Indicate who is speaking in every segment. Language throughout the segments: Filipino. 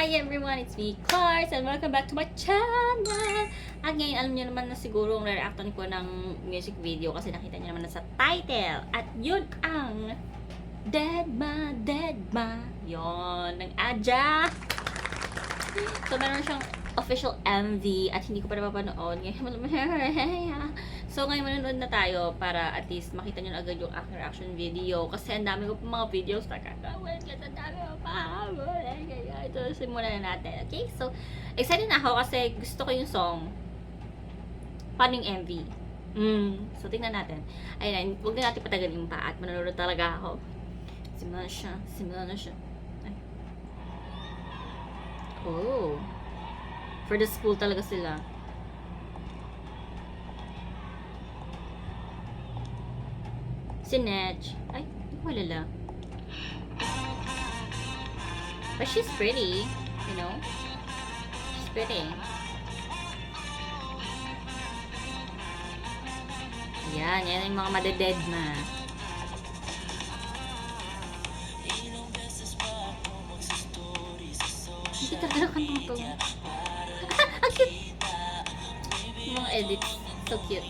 Speaker 1: Hi everyone, it's me, Cars, and welcome back to my channel! At ngayon, alam niyo naman na siguro ang re-reactan ko ng music video kasi nakita niyo naman na sa title. At yun ang Deadma, Deadma. Yon, ng Aja. So, meron siyang official MV at hindi ko pa napapanood. So, ngayon manonood na tayo para at least makita nyo na agad yung aking reaction video. Kasi ang dami ko pa mga videos na kakawin. Kasi ang dami ko pa. Ito, simulan na natin. Okay? So, excited na ako kasi gusto ko yung song. Paano yung MV? So, tingnan natin. Ayun, huwag na natin patagalin pa at manonood talaga ako. Simulan na siya. Simulan na siya. Ay. Oh. For the school talaga sila. Si Netch. Ay, wala lang. But she's pretty, you know? She's pretty. Yan yung mga madeded na. Hindi talaga kantong to. Ang cute! Yung mga edits. So cute.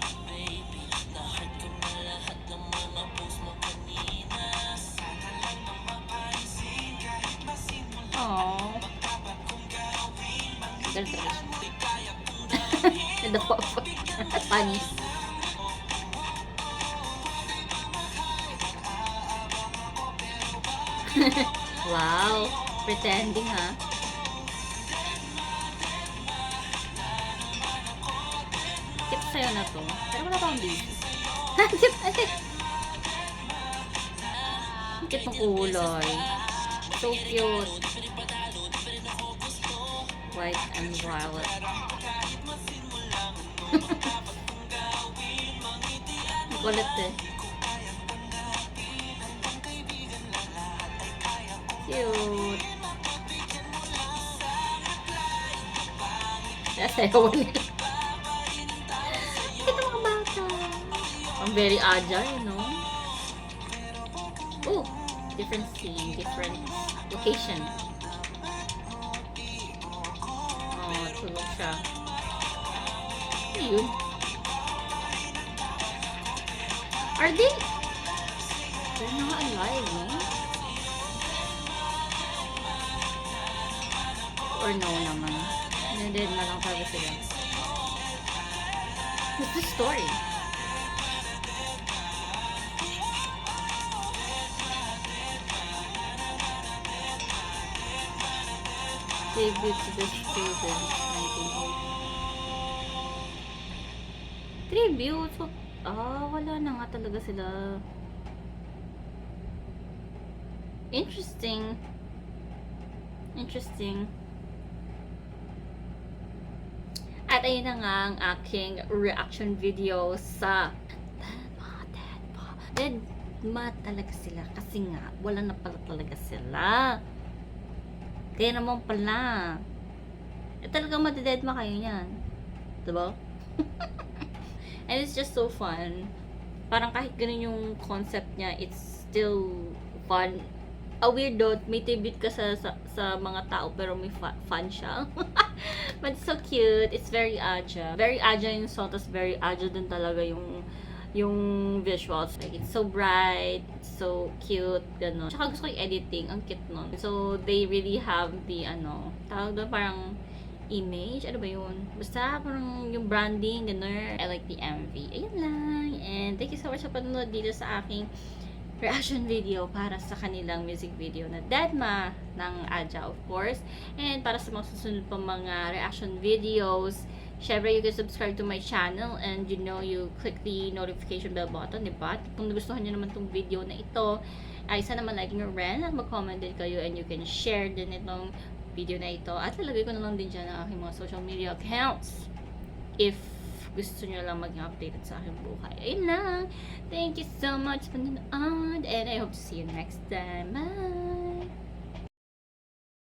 Speaker 1: Aww. Ganun talaga siya. Nadapo ako. Funny. Wow. Pretending, ha? Cute sa'yo na to. Pero wala pa akong basis. Cute ng kulay. So cute. White and violet. Kulit eh. Cute. Sasayaw nila. Ito mga bata. I'm very agile, no? Oh, different scene, different location. Oh, tulog siya. Ayun. Are they? They're not alive, no? Or no naman. Dead na lang talaga sila. What's the story? Tribute to the students. Tribute? So, wala na nga talaga sila. Interesting. Interesting. At ayun na nga ang aking reaction video sa Deadma talaga sila. Kasi nga, wala na pala talaga sila. Kaya naman pala. Talagang madededma kayo yan. Diba? And it's just so fun. Parang kahit ganun yung concept niya, it's still fun. A weirdo, may tribute ka sa mga tao pero may fun siya. But it's so cute. It's very agile. Very agile yung song, tas very agile din talaga yung visuals. Like, it's so bright, it's so cute, gano'n. Tsaka gusto ko yung editing, ang cute nun. So, they really have the, tawag doon parang image, ano ba yun? Basta parang yung branding, gano'n. I like the MV. Ayun lang. And thank you so much sa panonood dito sa aking reaction video para sa kanilang music video na Deadma ng Aja, of course. And para sa mga susunod pa mga reaction videos, syempre you can subscribe to my channel and you click the notification bell button, diba? Kung nagustuhan nyo naman tong video na ito, ay isa naman like nyo rin at mag-comment din kayo and you can share din itong video na ito. At lalagay ko na lang din dyan ang aking mga social media accounts if gusto nyo lang maging updated sa aking buhay. Ayun lang. Thank you so much for nanood and I hope to see you next time. Bye!